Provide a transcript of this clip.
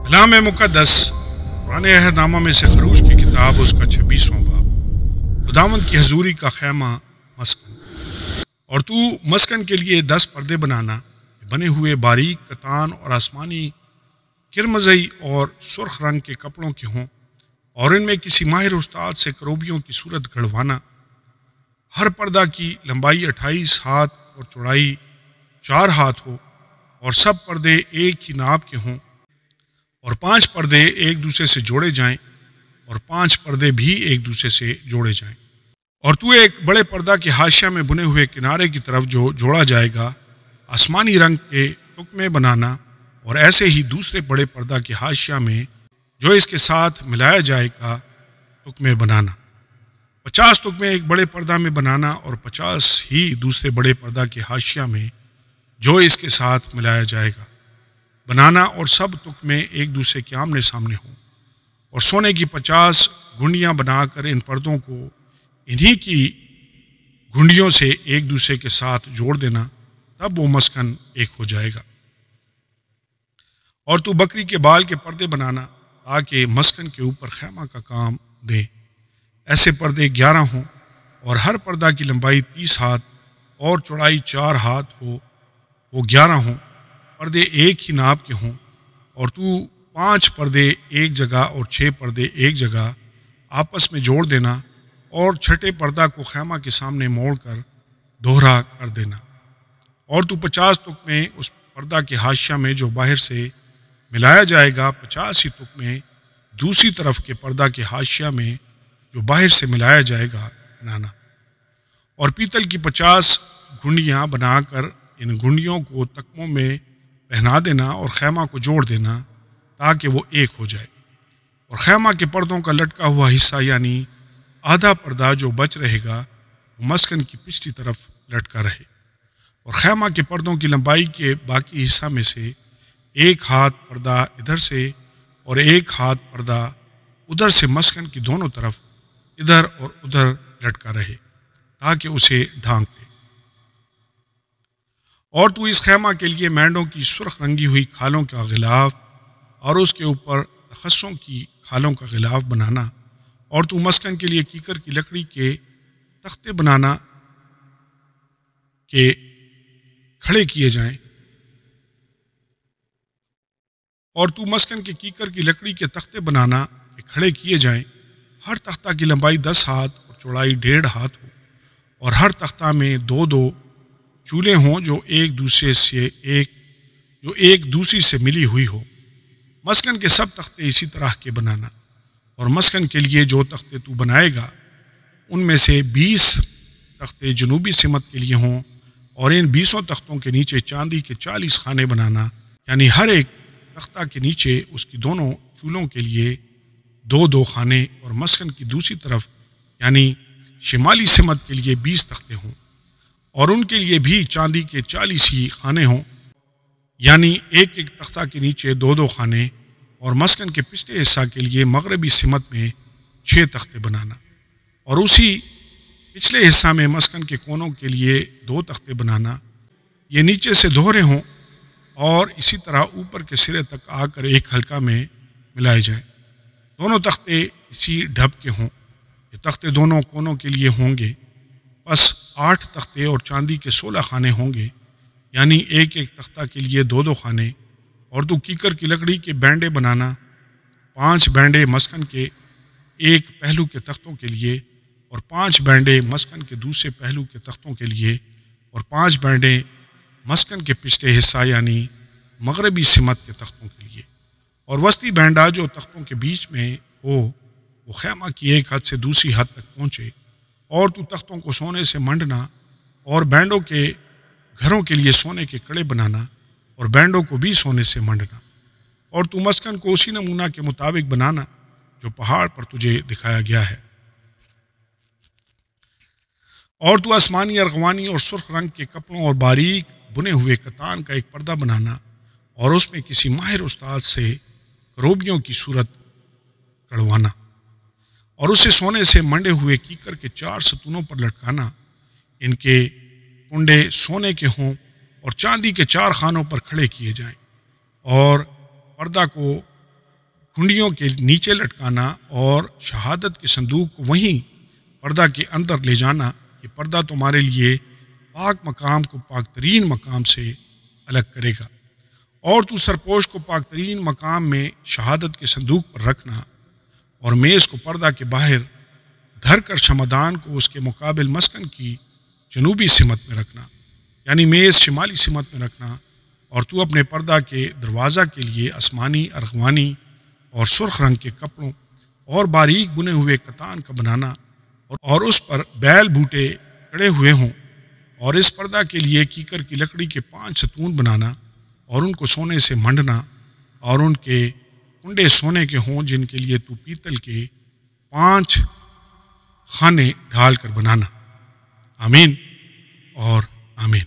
کلام مقدس قرآن عہد نامہ میں سے خروج کی کتاب اس کا 26واں باب، خداوند کی حضوری کا خیمہ مسکن۔ اور تو مسکن کے لیے 10 پردے بنانا، بنے ہوئے باریک کتان اور آسمانی کرمزئی اور سرخ رنگ کے کپڑوں کے ہوں، اور ان میں کسی ماہر استاد سے کروبیوں کی صورت گھڑوانا۔ ہر پردہ کی لمبائی 28 ہاتھ اور چوڑائی 4 ہاتھ ہو، اور سب پردے ایک ہی ناپ کے ہوں، اور 5 پردے ایک دوسرے سے جوڑے جائیں، اور 5 پردے بھی ایک دوسرے سے جوڑے جائیں۔ اور تو ایک بڑے پردہ کے حاشیہ میں بنے ہوئے کنارے کی طرف جو جوڑا جائے گا آسمانی رنگ کے تکمے بنانا، اور ایسے ہی دوسرے بڑے پردہ کے حاشیہ میں جو اس کے ساتھ ملایا جائے گا تکمے بنانا۔ 50 تکمے ایک بڑے پردہ میں بنانا، اور 50 ہی دوسرے بڑے پردہ کے حاشیہ میں جو اس کے ساتھ ملایا جائے گا بنانا، اور سب تکمے ایک دوسرے کے آمنے سامنے ہوں۔ اور سونے کی 50 گھنڈیاں بنا کر ان پردوں کو انہی کی گھنڈیوں سے ایک دوسرے کے ساتھ جوڑ دینا، تب وہ مسکن ایک ہو جائے گا۔ اور تو بکری کے بال کے پردے بنانا، تاکہ مسکن کے اوپر خیمہ کا کام دیں۔ ایسے پردے 11 ہوں، اور ہر پردہ کی لمبائی 30 ہاتھ اور چوڑائی 4 ہاتھ ہو، وہ 11 ہوں، پردے ایک ہی ناپ کے ہوں۔ اور تو 5 پردے ایک جگہ اور 6 پردے ایک جگہ آپس میں جوڑ دینا، اور چھٹے پردہ کو خیمہ کے سامنے موڑ کر دوہرا کر دینا۔ اور تو 50 تکمے اس پردہ کے حاشیہ میں جو باہر سے ملایا جائے گا، 50 ہی تکمے دوسری طرف کے پردہ کے حاشیہ میں جو باہر سے ملایا جائے گا بنانا۔ اور پیتل کی 50 گھنڈیاں بنا کر ان گھنڈیوں کو تکموں میں پہنا دینا، اور خیمہ کو جوڑ دینا تاکہ وہ ایک ہو جائے۔ اور خیمہ کے پردوں کا لٹکا ہوا حصہ یعنی آدھا پردہ جو بچ رہے گا، وہ مسکن کی پچھلی طرف لٹکا رہے۔ اور خیمہ کے پردوں کی لمبائی کے باقی حصہ میں سے 1 ہاتھ پردہ ادھر سے اور 1 ہاتھ پردہ ادھر سے مسکن کی دونوں طرف ادھر اور ادھر لٹکا رہے، تاکہ اسے ڈھانک دے۔ اور تو اس خیمہ کے لیے مینڈوں کی سرخ رنگی ہوئی کھالوں کا غلاف، اور اس کے اوپر خسوں کی کھالوں کا غلاف بنانا۔ اور تو مسکن کے لیے کیکر کی لکڑی کے تختے بنانا کہ کھڑے کیے جائیں۔ اور تو مسکن کے کیکر کی لکڑی کے تختے بنانا کہ کھڑے کیے جائیں۔ ہر تختہ کی لمبائی 10 ہاتھ اور چوڑائی 1.5 ہاتھ ہو، اور ہر تختہ میں 2 چولیں ہوں جو ایک دوسری سے ملی ہوئی ہو۔ مسکن کے سب تختے اسی طرح کے بنانا۔ اور مسکن کے لیے جو تختے تو بنائے گا، ان میں سے 20 تختے جنوبی سمت کے لیے ہوں، اور ان 20 تختوں کے نیچے چاندی کے 40 خانے بنانا، یعنی ہر ایک تختہ کے نیچے اس کی دونوں چولوں کے لیے 2 خانے، اور مسکن کی دوسری طرف یعنی شمالی سمت کے لیے 20 تختے ہوں، اور ان کے لیے بھی چاندی کے 40 ہی خانے ہوں، یعنی ایک تختہ کے نیچے 2 خانے۔ اور مسکن کے پچھلے حصہ کے لیے مغربی سمت میں 6 تختے بنانا، اور اسی پچھلے حصہ میں مسکن کے کونوں کے لیے 2 تختے بنانا، یہ نیچے سے دوہرے ہوں، اور اسی طرح اوپر کے سرے تک آ کر ایک حلقہ میں ملائے جائیں۔ دونوں تختے اسی ڈھب کے ہوں۔ یہ تختے دونوں کونوں کے لیے ہوں گے۔ پس 8 تختے اور چاندی کے 16 خانے ہوں گے، یعنی ایک تختہ کے لیے 2 خانے۔ اور تو کیکر کی لکڑی کے بینڈے بنانا، 5 بینڈے مسکن کے ایک پہلو کے تختوں کے لیے، اور 5 بینڈے مسکن کے دوسرے پہلو کے تختوں کے لیے، اور 5 بینڈے مسکن کے پچھلے حصہ یعنی مغربی سمت کے تختوں کے لیے۔ اور وسطی بینڈا جو تختوں کے بیچ میں ہو، وہ خیمہ کی ایک حد سے دوسری حد تک پہنچے۔ اور تو تختوں کو سونے سے منڈنا، اور بینڈوں کے گھروں کے لیے سونے کے کڑے بنانا، اور بینڈوں کو بھی سونے سے منڈنا۔ اور تو مسکن کو اسی نمونہ کے مطابق بنانا جو پہاڑ پر تجھے دکھایا گیا ہے۔ اور تو آسمانی ارغوانی اور سرخ رنگ کے کپڑوں اور باریک بنے ہوئے کتان کا ایک پردہ بنانا، اور اس میں کسی ماہر استاد سے کروبیوں کی صورت کڑوانا، اور اسے سونے سے منڈے ہوئے کیکر کے 4 ستونوں پر لٹکانا۔ ان کے کنڈے سونے کے ہوں، اور چاندی کے 4 خانوں پر کھڑے کیے جائیں، اور پردہ کو کنڈیوں کے نیچے لٹکانا اور شہادت کے صندوق کو وہیں پردہ کے اندر لے جانا، یہ پردہ تمہارے لیے پاک مقام کو پاک ترین مقام سے الگ کرے گا۔ اور تو سرپوش کو پاک ترین مقام میں شہادت کے صندوق پر رکھنا، اور میز کو پردہ کے باہر دھر کر شمعدان کو اس کے مقابل مسکن کی جنوبی سمت میں رکھنا، یعنی میز شمالی سمت میں رکھنا۔ اور تو اپنے پردہ کے دروازہ کے لیے آسمانی، ارغوانی اور سرخ رنگ کے کپڑوں اور باریک بنے ہوئے کتان کا بنانا، اور اس پر بیل بوٹے کڑے ہوئے ہوں، اور اس پردہ کے لیے کیکر کی لکڑی کے 5 ستون بنانا، اور ان کو سونے سے منڈنا، اور ان کے کنڈے سونے کے ہوں، جن کے لیے تو پیتل کے 5 خانے ڈھال کر بنانا۔ آمین اور آمین۔